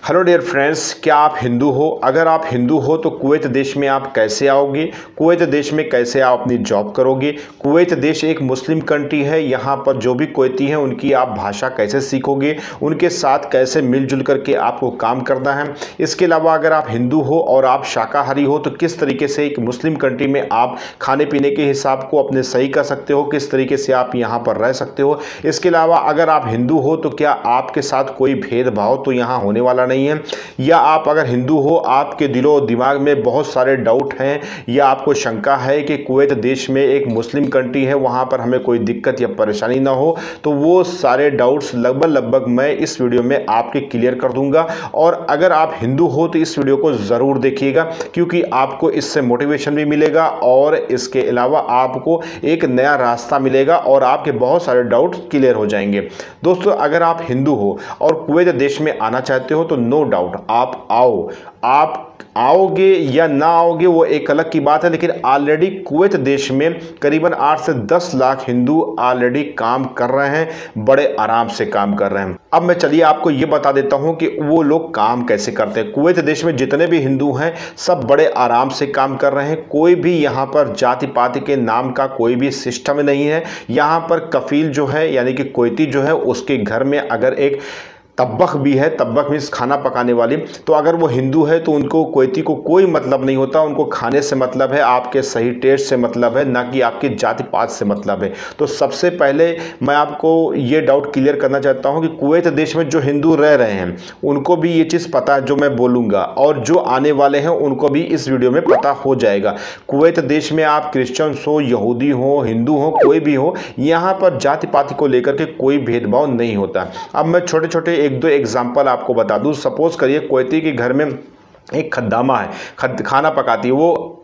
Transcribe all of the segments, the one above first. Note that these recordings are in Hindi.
हेलो डियर फ्रेंड्स, क्या आप हिंदू हो? अगर आप हिंदू हो तो कुवैत देश में आप कैसे आओगे? कुवैत देश में कैसे आप अपनी जॉब करोगे? कुवैत देश एक मुस्लिम कंट्री है। यहाँ पर जो भी कुवैती हैं उनकी आप भाषा कैसे सीखोगे, उनके साथ कैसे मिलजुल करके आपको काम करना है। इसके अलावा अगर आप हिंदू हो और आप शाकाहारी हो तो किस तरीके से एक मुस्लिम कंट्री में आप खाने पीने के हिसाब को अपने सही कर सकते हो, किस तरीके से आप यहाँ पर रह सकते हो। इसके अलावा अगर आप हिंदू हो तो क्या आपके साथ कोई भेदभाव तो यहाँ होने वाला नहीं है, या आप अगर हिंदू हो आपके दिलो दिमाग में बहुत सारे डाउट हैं या आपको शंका है कि कुवैत देश में एक मुस्लिम कंट्री है, वहाँ पर हमें कोई दिक्कत या परेशानी ना हो, तो वो सारे डाउट्स लगभग मैं इस वीडियो में आपके क्लियर कर दूंगा। और अगर आप हिंदू हो तो इस वीडियो को ज़रूर देखिएगा, क्योंकि आपको इससे मोटिवेशन भी मिलेगा और इसके अलावा आपको एक नया रास्ता मिलेगा और आपके बहुत सारे डाउट्स क्लियर हो जाएंगे। दोस्तों, अगर आप हिंदू हो और कुवैत देश में आना चाहते हो तो नो डाउट आप आओ। आप आओगे या ना आओगे वो एक अलग की बात है, लेकिन ऑलरेडी कुवैत देश में करीबन 8 से 10 लाख हिंदू ऑलरेडी काम कर रहे हैं, बड़े आराम से काम कर रहे हैं। अब मैं चलिए आपको ये बता देता हूं कि वो लोग काम कैसे करते हैं। कुवैत देश में जितने भी हिंदू हैं सब बड़े आराम से काम कर रहे हैं। कोई भी यहाँ पर जाति पाति के नाम का कोई भी सिस्टम नहीं है। यहाँ पर कफील जो है यानी कि कुवैती जो है उसके घर में अगर एक तब्बख भी है, तब्बख मीन्स खाना पकाने वाली, तो अगर वो हिंदू है तो उनको कुवैती को कोई मतलब नहीं होता। उनको खाने से मतलब है, आपके सही टेस्ट से मतलब है, ना कि आपकी जाति पात से मतलब है। तो सबसे पहले मैं आपको ये डाउट क्लियर करना चाहता हूँ कि कुवैत देश में जो हिंदू रह रहे हैं उनको भी ये चीज़ पता है जो मैं बोलूँगा, और जो आने वाले हैं उनको भी इस वीडियो में पता हो जाएगा। कुवैत देश में आप क्रिश्चियंस हो, यहूदी हो, हिंदू हो, कोई भी हो, यहाँ पर जाति पाति को लेकर के कोई भेदभाव नहीं होता। अब मैं छोटे छोटे एक दो एग्जाम्पल आपको बता दूं। सपोज करिए कुवैती के घर में एक खद्दामा है, खाना पकाती है। वो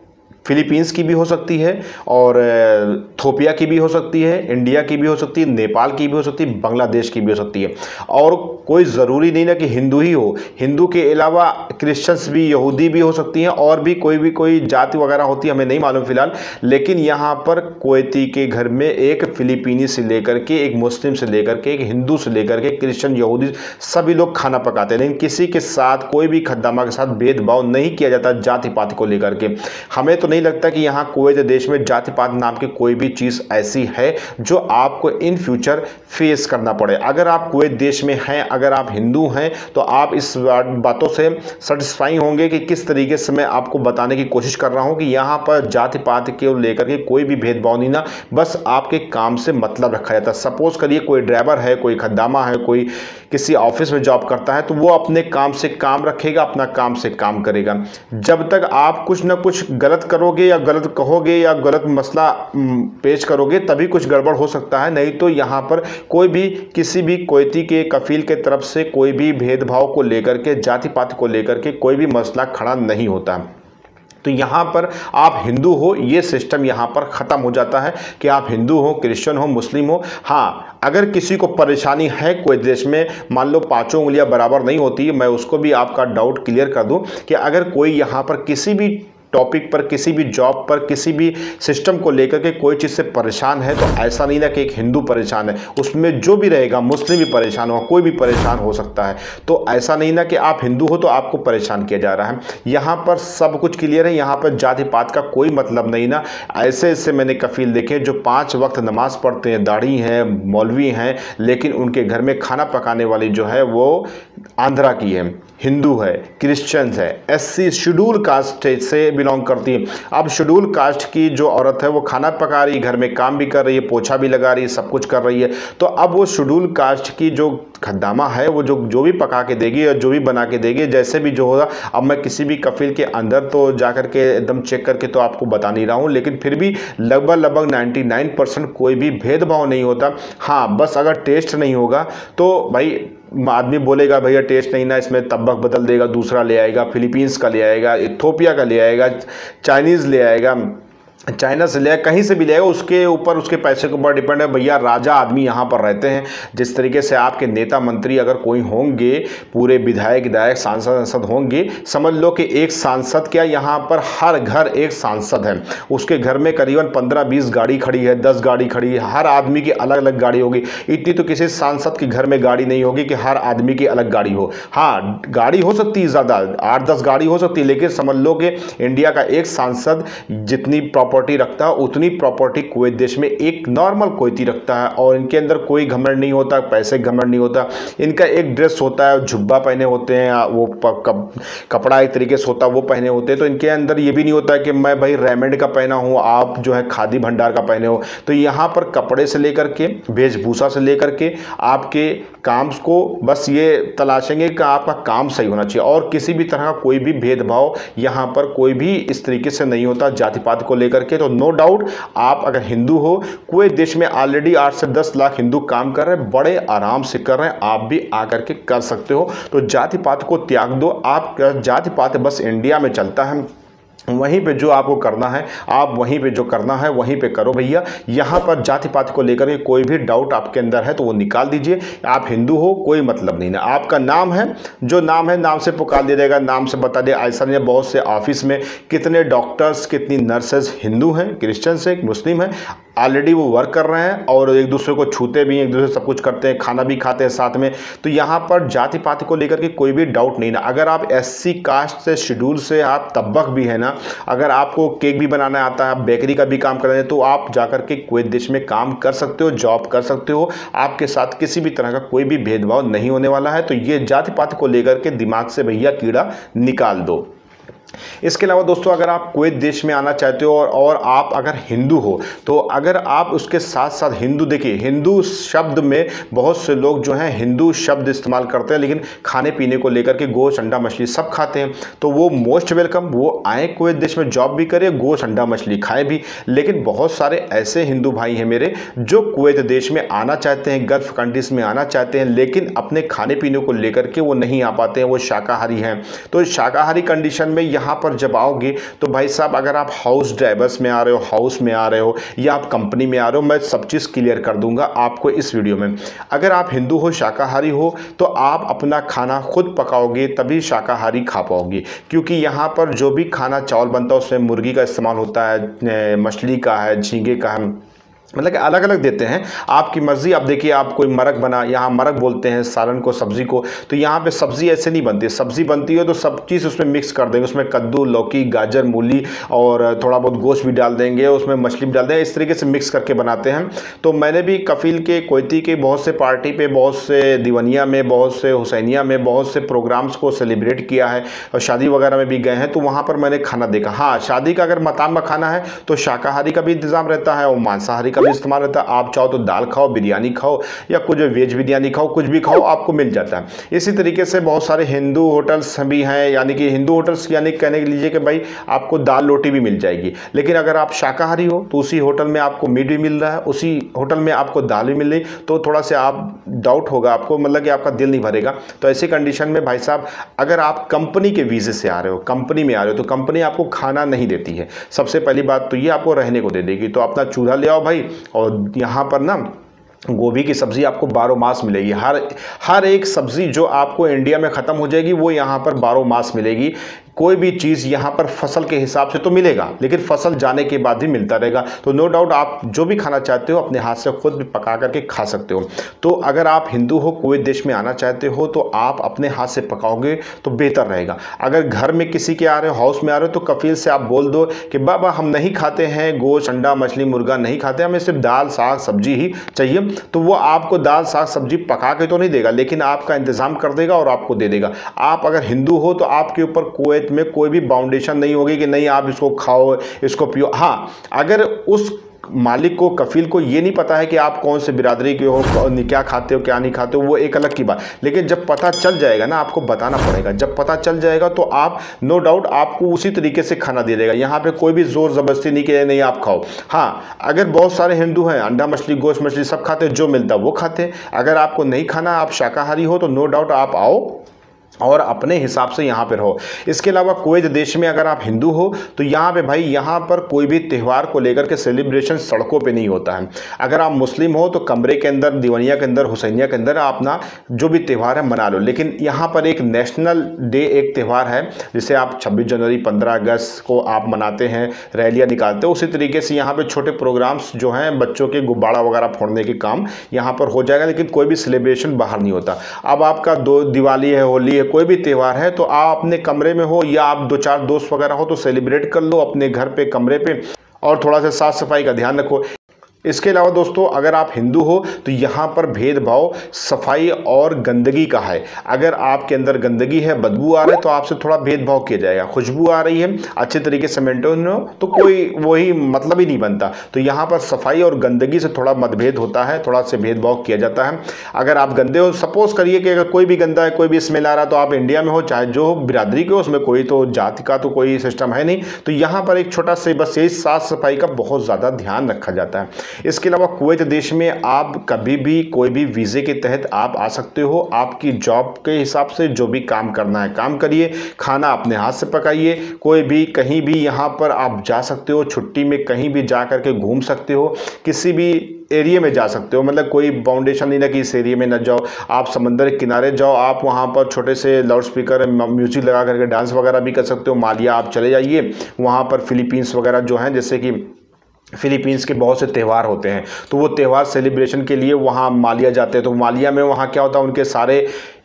फिलीपींस की भी हो सकती है और इथोपिया की भी हो सकती है, इंडिया की भी हो सकती है, नेपाल की भी हो सकती है, बांग्लादेश की भी हो सकती है। और कोई ज़रूरी नहीं ना कि हिंदू ही हो, हिंदू के अलावा क्रिश्चियंस भी, यहूदी भी हो सकती हैं, और भी कोई जाति वगैरह होती है, हमें नहीं मालूम फिलहाल। लेकिन यहाँ पर कुवैती के घर में एक फिलीपीनी से लेकर के, एक मुस्लिम से लेकर के, एक हिंदू से लेकर के, क्रिश्चियन, यहूदी सभी लोग खाना पकाते हैं। लेकिन किसी के साथ, कोई भी खद्दामा के साथ भेदभाव नहीं किया जाता जाति पाति को लेकर के। हमें तो नहीं लगता कि यहाँ कुवैत देश में जाति पात नाम की कोई भी चीज़ ऐसी है जो आपको इन फ्यूचर फेस करना पड़े। अगर आप कुवैत देश में हैं, अगर आप हिंदू हैं, तो आप इस बातों से सेटिस्फाई होंगे कि किस तरीके से मैं आपको बताने की कोशिश कर रहा हूँ कि यहाँ पर जाति पात के लेकर के कोई भी भेदभाव नहीं ना, बस आपके काम से मतलब रखा जाता है। सपोज करिए कोई ड्राइवर है, कोई खद्दामा है, कोई किसी ऑफिस में जॉब करता है, तो वो अपने काम से काम रखेगा, अपना काम से काम करेगा। जब तक आप कुछ ना कुछ गलत करोगे या गलत कहोगे या गलत मसला पेश करोगे तभी कुछ गड़बड़ हो सकता है, नहीं तो यहाँ पर कोई भी किसी भी कुवैती के कफील के तरफ से कोई भी भेदभाव को लेकर के, जाति पाति को लेकर के कोई भी मसला खड़ा नहीं होता। तो यहाँ पर आप हिंदू हो, ये सिस्टम यहाँ पर ख़त्म हो जाता है कि आप हिंदू हो, क्रिश्चियन हो, मुस्लिम हो। हाँ, अगर किसी को परेशानी है कुवैत देश में, मान लो 5 उंगलियां बराबर नहीं होती, मैं उसको भी आपका डाउट क्लियर कर दूं कि अगर कोई यहाँ पर किसी भी टॉपिक पर, किसी भी जॉब पर, किसी भी सिस्टम को लेकर के कोई चीज़ से परेशान है, तो ऐसा नहीं ना कि एक हिंदू परेशान है, उसमें जो भी रहेगा मुस्लिम भी परेशान हो, कोई भी परेशान हो सकता है। तो ऐसा नहीं ना कि आप हिंदू हो तो आपको परेशान किया जा रहा है। यहाँ पर सब कुछ क्लियर है, यहाँ पर जाति पात का कोई मतलब नहीं ना। ऐसे मैंने कफील देखे जो 5 वक्त नमाज पढ़ते हैं, दाढ़ी हैं, मौलवी हैं, लेकिन उनके घर में खाना पकाने वाली जो है वो आंध्रा की है, हिंदू है, क्रिश्चियन है, SC शेड्यूल कास्ट से बिलोंग करती है। अब शेड्यूल कास्ट की जो औरत है वो खाना पका रही है, घर में काम भी कर रही है, पोछा भी लगा रही है, सब कुछ कर रही है। तो अब वो शेड्यूल कास्ट की जो खद्दामा है वो जो भी पका के देगी और जो भी बना के देगी, जैसे भी जो होगा, अब मैं किसी भी कफील के अंदर तो जाकर के एकदम चेक करके तो आपको बता नहीं रहा हूँ, लेकिन फिर भी लगभग 99% कोई भी भेदभाव नहीं होता। हाँ, बस अगर टेस्ट नहीं होगा तो भाई आदमी बोलेगा भैया टेस्ट नहीं ना, इसमें तब्बक बदल देगा, दूसरा ले आएगा, फिलीपींस का ले आएगा, इथोपिया का ले आएगा, चाइनीज़ ले आएगा, चाइना से लिया, कहीं से भी लिया, उसके ऊपर उसके पैसे के ऊपर डिपेंड है भैया। राजा आदमी यहाँ पर रहते हैं। जिस तरीके से आपके नेता मंत्री अगर कोई होंगे, पूरे विधायक सांसद होंगे, समझ लो कि एक सांसद क्या, यहाँ पर हर घर एक सांसद है। उसके घर में करीबन 15-20 गाड़ी खड़ी है, 10 गाड़ी खड़ी है, हर आदमी की अलग अलग गाड़ी होगी। इतनी तो किसी सांसद के घर में गाड़ी नहीं होगी कि हर आदमी की अलग गाड़ी हो। हाँ, गाड़ी हो सकती है ज़्यादा, 8-10 गाड़ी हो सकती है, लेकिन समझ लो कि इंडिया का एक सांसद जितनी प्रॉपर्टी रखता है उतनी प्रॉपर्टी कुवैत देश में एक नॉर्मल कुवैती रखता है। और इनके अंदर कोई घमंड नहीं होता, पैसे घमंड नहीं होता। इनका एक ड्रेस होता है, जुब्बा पहने होते हैं, वो कपड़ा एक तरीके से होता है वो पहने होते हैं। तो इनके अंदर ये भी नहीं होता है कि मैं भाई रेमंड का पहना हूँ, आप जो है खादी भंडार का पहने हो। तो यहाँ पर कपड़े से लेकर के, वेशभूषा से लेकर के, आपके काम को बस ये तलाशेंगे कि आपका काम सही होना चाहिए। और किसी भी तरह का कोई भी भेदभाव यहाँ पर कोई भी इस तरीके से नहीं होता जाति पात को लेकर के। तो नो डाउट आप अगर हिंदू हो, कुवैत देश में ऑलरेडी 8 से 10 लाख हिंदू काम कर रहे हैं, बड़े आराम से कर रहे हैं, आप भी आकर के कर सकते हो। तो जाति पात को त्याग दो। आप जाति पात बस इंडिया में चलता है, वहीं पे जो आपको करना है आप वहीं पे जो करना है वहीं पे करो भैया। यहाँ पर जाति पाति को लेकर के कोई भी डाउट आपके अंदर है तो वो निकाल दीजिए। आप हिंदू हो कोई मतलब नहीं ना, आपका नाम है, जो नाम है नाम से पुकार दिया जाएगा, नाम से बता दिया। ऐसा नहीं है, बहुत से ऑफिस में कितने डॉक्टर्स, कितनी नर्सेज हिंदू हैं, क्रिश्चियंस हैं, मुस्लिम हैं, ऑलरेडी वो वर्क कर रहे हैं और एक दूसरे को छूते भी हैं, एक दूसरे सब कुछ करते हैं, खाना भी खाते हैं साथ में। तो यहाँ पर जाति पाति को लेकर के कोई भी डाउट नहीं ना। अगर आप SC कास्ट से, शेड्यूल से, आप तब्बक भी है ना, अगर आपको केक भी बनाना आता है, आप बेकरी का भी काम कर रहे हैं, तो आप जाकर के कुवैत देश में काम कर सकते हो, जॉब कर सकते हो। आपके साथ किसी भी तरह का कोई भी भेदभाव नहीं होने वाला है। तो ये जाति पाति को लेकर के दिमाग से भैया कीड़ा निकाल दो। इसके अलावा दोस्तों, अगर आप कुवैत देश में आना चाहते हो और आप अगर हिंदू हो, तो अगर आप उसके साथ साथ हिंदू, देखिए हिंदू शब्द में बहुत से लोग जो हैं हिंदू शब्द इस्तेमाल करते हैं, लेकिन खाने पीने को लेकर के गोश्त, अंडा, मछली सब खाते हैं। तो वो मोस्ट वेलकम, वो आए कुवैत देश में, जॉब भी करें, गोश्त, अंडा, मछली खाएं भी। लेकिन बहुत सारे ऐसे हिंदू भाई हैं मेरे जो कुवैत देश में आना चाहते हैं, गल्फ कंट्रीज में आना चाहते हैं, लेकिन अपने खाने पीने को लेकर के वो नहीं आ पाते हैं, वो शाकाहारी हैं। तो शाकाहारी कंडीशन में यहाँ पर जब आओगे तो भाई साहब, अगर आप हाउस ड्राइवर्स में आ रहे हो, हाउस में आ रहे हो, या आप कंपनी में आ रहे हो, मैं सब चीज़ क्लियर कर दूंगा आपको इस वीडियो में। अगर आप हिंदू हो, शाकाहारी हो, तो आप अपना खाना खुद पकाओगे तभी शाकाहारी खा पाओगे। क्योंकि यहाँ पर जो भी खाना चावल बनता है उसमें मुर्गी का इस्तेमाल होता है, मछली का है, झींगे का है, मतलब कि अलग अलग देते हैं, आपकी मर्जी। आप देखिए, आप कोई मरक बना, यहाँ मरक बोलते हैं सालन को, सब्जी को, तो यहाँ पे सब्जी ऐसे नहीं बनती। सब्जी बनती है तो सब चीज़ उसमें मिक्स कर देंगे, उसमें कद्दू, लौकी, गाजर, मूली और थोड़ा बहुत गोश्त भी डाल देंगे, उसमें मछली भी डाल देंगे, इस तरीके से मिक्स करके बनाते हैं। तो मैंने भी कफील के, कुवैती के बहुत से पार्टी पे, बहुत से दीवनिया में, बहुत से हुसैनिया में, बहुत से प्रोग्राम्स को सेलिब्रेट किया है और शादी वगैरह में भी गए हैं, तो वहाँ पर मैंने खाना देखा। हाँ, शादी का अगर मकाम में खाना है तो शाकाहारी का भी इंतजाम रहता है और मांसाहारी भी इस्तेमाल रहता है। आप चाहो तो दाल खाओ, बिरयानी खाओ, या कुछ वेज बिरयानी खाओ, कुछ भी खाओ, आपको मिल जाता है। इसी तरीके से बहुत सारे हिंदू होटल्स भी हैं, यानी कि हिंदू होटल्स यानी कहने के लीजिए कि भाई आपको दाल रोटी भी मिल जाएगी। लेकिन अगर आप शाकाहारी हो तो उसी होटल में आपको मीट भी मिल रहा है, उसी होटल में आपको दाल भी मिल रही, तो थोड़ा सा आप डाउट होगा आपको, मतलब कि आपका दिल नहीं भरेगा। तो ऐसी कंडीशन में भाई साहब, अगर आप कंपनी के वीज़े से आ रहे हो, कंपनी में आ रहे हो, तो कंपनी आपको खाना नहीं देती है। सबसे पहली बात तो ये आपको रहने को दे देगी। तो अपना चूल्हा ले आओ भाई, और यहाँ पर ना गोभी की सब्ज़ी आपको 12 मास मिलेगी। हर एक सब्ज़ी जो आपको इंडिया में ख़त्म हो जाएगी वो यहाँ पर 12 मास मिलेगी। कोई भी चीज़ यहाँ पर फसल के हिसाब से तो मिलेगा, लेकिन फसल जाने के बाद भी मिलता रहेगा। तो नो डाउट आप जो भी खाना चाहते हो अपने हाथ से खुद भी पका करके खा सकते हो। तो अगर आप हिंदू हो, कुवैत देश में आना चाहते हो, तो आप अपने हाथ से पकाओगे तो बेहतर रहेगा। अगर घर में किसी के आ रहे हो, हाउस में आ रहे हो, तो कफील से आप बोल दो कि बाबा हम नहीं खाते हैं गोश्त, अंडा, मछली, मुर्गा नहीं खाते, हमें सिर्फ दाल, साग, सब्जी ही चाहिए। तो वो आपको दाल, साग, सब्जी पका के तो नहीं देगा, लेकिन आपका इंतज़ाम कर देगा और आपको दे देगा। आप अगर हिंदू हो तो आपके ऊपर कुवैत में कोई भी बाउंडेशन नहीं होगी कि नहीं आप इसको खाओ, इसको पियो। हाँ, अगर उस मालिक को, कफील को ये नहीं पता है कि आप कौन से बिरादरी के हो, क्या खाते हो, क्या नहीं खाते हो, वो एक अलग की बात। लेकिन जब पता चल जाएगा ना, आपको बताना पड़ेगा। जब पता चल जाएगा तो आप नो डाउट आपको उसी तरीके से खाना दिया जाएगा। यहाँ पे कोई भी जोर ज़बरदस्ती नहीं किया, नहीं आप खाओ। हाँ, अगर बहुत सारे हिंदू हैं, अंडा, मछली, गोश्त, मछली सब खाते हैं, जो मिलता है वो खाते हैं। अगर आपको नहीं खाना, आप शाकाहारी हो, तो नो डाउट आप आओ और अपने हिसाब से यहाँ पे रहो। इसके अलावा कुवैत देश में अगर आप हिंदू हो तो यहाँ पे भाई यहाँ पर कोई भी त्यौहार को लेकर के सेलिब्रेशन सड़कों पे नहीं होता है। अगर आप मुस्लिम हो तो कमरे के अंदर, दीवानिया के अंदर, हुसैनिया के अंदर अपना जो भी त्यौहार है मना लो। लेकिन यहाँ पर एक नेशनल डे, एक त्यौहार है जिसे आप 26 जनवरी 15 अगस्त को आप मनाते हैं, रैलियाँ निकालते हो। उसी तरीके से यहाँ पर छोटे प्रोग्राम्स जो हैं, बच्चों के गुब्बारा वगैरह फोड़ने के काम यहाँ पर हो जाएगा, लेकिन कोई भी सेलिब्रेशन बाहर नहीं होता। अब आपका दिवाली है, होली है, कोई भी त्यौहार है तो आप अपने कमरे में हो या आप 2-4 दोस्त वगैरह हो तो सेलिब्रेट कर लो अपने घर पे, कमरे पे, और थोड़ा सा साफ सफाई का ध्यान रखो। इसके अलावा दोस्तों अगर आप हिंदू हो तो यहाँ पर भेदभाव सफाई और गंदगी का है। अगर आपके अंदर गंदगी है, बदबू आ रहा है तो आपसे थोड़ा भेदभाव किया जाएगा। खुशबू आ रही है, अच्छे तरीके से मेंटेन हो तो कोई वही मतलब ही नहीं बनता। तो यहाँ पर सफाई और गंदगी से थोड़ा मतभेद होता है, थोड़ा से भेदभाव किया जाता है। अगर आप गंदे हो, सपोज करिए कि अगर कोई भी गंदा है, कोई भी स्मेल आ रहा है, तो आप इंडिया में हो, चाहे जो बिरादरी के हो, उसमें कोई तो जाति का तो कोई सिस्टम है नहीं। तो यहाँ पर एक छोटा से बस यही साफ सफाई का बहुत ज़्यादा ध्यान रखा जाता है। इसके अलावा कुवैत देश में आप कभी भी कोई भी वीज़े के तहत आप आ सकते हो। आपकी जॉब के हिसाब से जो भी काम करना है काम करिए, खाना अपने हाथ से पकाइए, कोई भी कहीं भी यहाँ पर आप जा सकते हो, छुट्टी में कहीं भी जा करके घूम सकते हो, किसी भी एरिया में जा सकते हो। मतलब कोई बाउंडेशन नहीं ना कि इस एरिया में न जाओ, आप समंदर के किनारे जाओ, आप वहाँ पर छोटे से लाउड स्पीकर म्यूजिक लगा करके डांस वगैरह भी कर सकते हो। मालिया आप चले जाइए, वहाँ पर फिलीपींस वगैरह जो हैं, जैसे कि फिलीपींस के बहुत से त्यौहार होते हैं तो वो त्यौहार सेलिब्रेशन के लिए वहाँ मालिया जाते हैं। तो मालिया में वहाँ क्या होता है, उनके सारे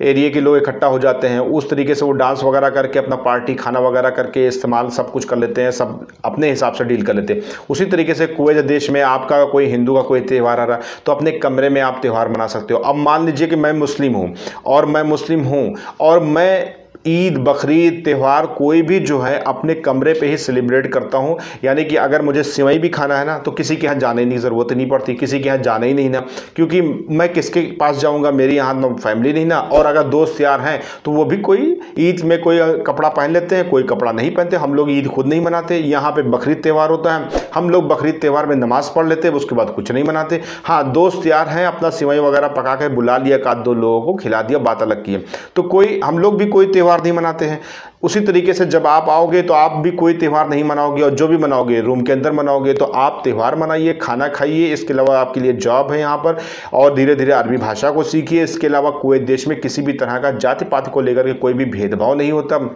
एरिया के लोग इकट्ठा हो जाते हैं, उस तरीके से वो डांस वगैरह करके अपना पार्टी खाना वगैरह करके इस्तेमाल सब कुछ कर लेते हैं, सब अपने हिसाब से डील कर लेते हैं। उसी तरीके से कुवैत देश में आपका कोई हिंदू का कोई त्यौहार आ रहा है तो अपने कमरे में आप त्यौहार मना सकते हो। अब मान लीजिए कि मैं मुस्लिम हूँ और मैं ईद, बकरीद, त्यौहार कोई भी जो है अपने कमरे पे ही सेलिब्रेट करता हूँ। यानी कि अगर मुझे सेवई भी खाना है ना तो किसी के यहाँ जाने की ज़रूरत नहीं पड़ती, किसी के यहाँ जाना ही नहीं ना, क्योंकि मैं किसके पास जाऊँगा, मेरे यहाँ ना फैमिली नहीं ना। और अगर दोस्त यार हैं तो वो भी कोई ईद में कोई कपड़ा पहन लेते हैं, कोई कपड़ा नहीं पहनते। हम लोग ईद खुद नहीं मनाते। यहाँ पर बकरीद त्यौहार होता है, हम लोग बकरीद त्यौहार में नमाज़ पढ़ लेते हैं, उसके बाद कुछ नहीं मनाते। हाँ, दोस्त यार हैं, अपना सेवई वगैरह पका कर बुला लिया, 1-2 लोगों को खिला दिया, बात अलग की है। तो कोई हम लोग भी कोई त्यौहार नहीं मनाते हैं। उसी तरीके से जब आप आओगे तो आप भी कोई त्यौहार नहीं मनाओगे, और जो भी मनाओगे रूम के अंदर मनाओगे। तो आप त्यौहार मनाइए, खाना खाइए। इसके अलावा आपके लिए जॉब है यहाँ पर, और धीरे धीरे अरबी भाषा को सीखिए। इसके अलावा कुवैत देश में किसी भी तरह का जाति पाति को लेकर के कोई भी भेदभाव नहीं होता,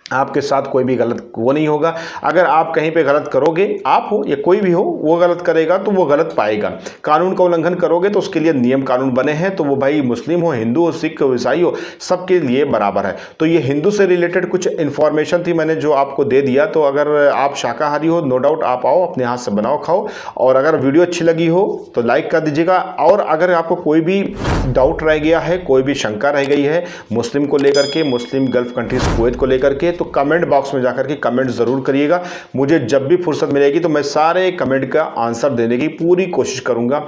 आपके साथ कोई भी गलत वो नहीं होगा। अगर आप कहीं पे गलत करोगे, आप हो या कोई भी हो, वो गलत करेगा तो वो गलत पाएगा। कानून का उल्लंघन करोगे तो उसके लिए नियम कानून बने हैं, तो वो भाई मुस्लिम हो, हिंदू हो, सिख हो, ईसाई हो, सबके लिए बराबर है। तो ये हिंदू से रिलेटेड कुछ इन्फॉर्मेशन थी, मैंने जो आपको दे दिया। तो अगर आप शाकाहारी हो, नो डाउट आप आओ, अपने हाथ से बनाओ, खाओ। और अगर वीडियो अच्छी लगी हो तो लाइक कर दीजिएगा। और अगर आपको कोई भी डाउट रह गया है, कोई भी शंका रह गई है मुस्लिम को लेकर के, मुस्लिम गल्फ कंट्रीज कुवैत को लेकर के, तो कमेंट बॉक्स में जाकर के कमेंट ज़रूर करिएगा। मुझे जब भी फुर्सत मिलेगी तो मैं सारे कमेंट का आंसर देने की पूरी कोशिश करूंगा।